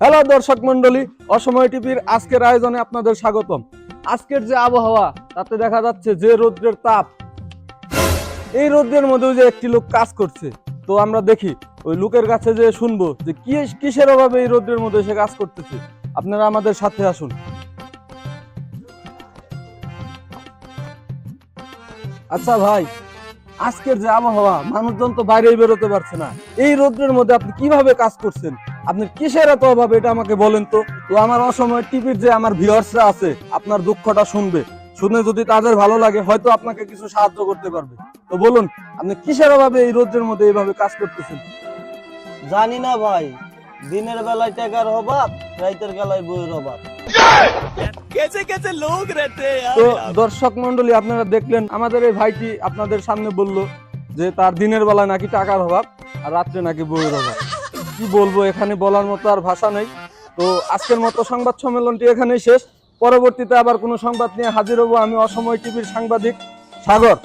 Hello দর্শক মন্ডলী, অসময় টিভির আজকের আয়োজনে আপনাদের স্বাগতম। আজকের যে আবহাওয়া তাতে দেখা যাচ্ছে যে রৌদ্রের তাপ, এই রৌদ্রের মধ্যেও যে একটি লোক কাজ করছে। তো আমরা দেখি ওই লোকের কাছে যে শুনবো যে কিসের অভাবে এই রৌদ্রের মধ্যে সে কাজ করতেছে। আপনারা আমাদের সাথে আসুন। আচ্ছা ভাই, আজকের যে আবহাওয়া, মানুষজন তো বাইরেই বেরোতে পারছে না, এই রৌদ্রের মধ্যে আপনি কিভাবে কাজ করছেন? আপনার কিসের এত অভাব, এটা আমাকে বলেন তো। তো আমার অসময় টিভির যে আমার ভিউয়ার্সরা আছে, আপনার দুঃখটা শুনবে, শুনে যদি তাদের ভালো লাগে হয়তো আপনাকে কিছু সাহায্য করতে পারবে। তো বলুন, আপনি কিসের অভাবে এই রৌদ্রের মধ্যে এইভাবে কাজ করতেছেন? জানি না ভাই, দিনের বেলায় টাকার অভাব, রাতের বেলায় বইয়ের অভাব। कैसे कैसे लोग रहते हैं यार তো यहाँ पे। দর্শক মন্ডলী, আপনারা দেখলেন আমাদের এই ভাইটি আপনাদের সামনে বলল যে তার দিনের বেলায় নাকি টাকার অভাব আর রাত্রে নাকি বইয়ের অভাব। কি বলবো, এখানে বলার মতো আর ভাষা নেই। তো আজকের মতো সংবাদ সম্মেলনটি এখানেই শেষ। পরবর্তীতে আবার কোনো সংবাদ নিয়ে হাজির হব। আমি অসময় টিভির সাংবাদিক সাগর।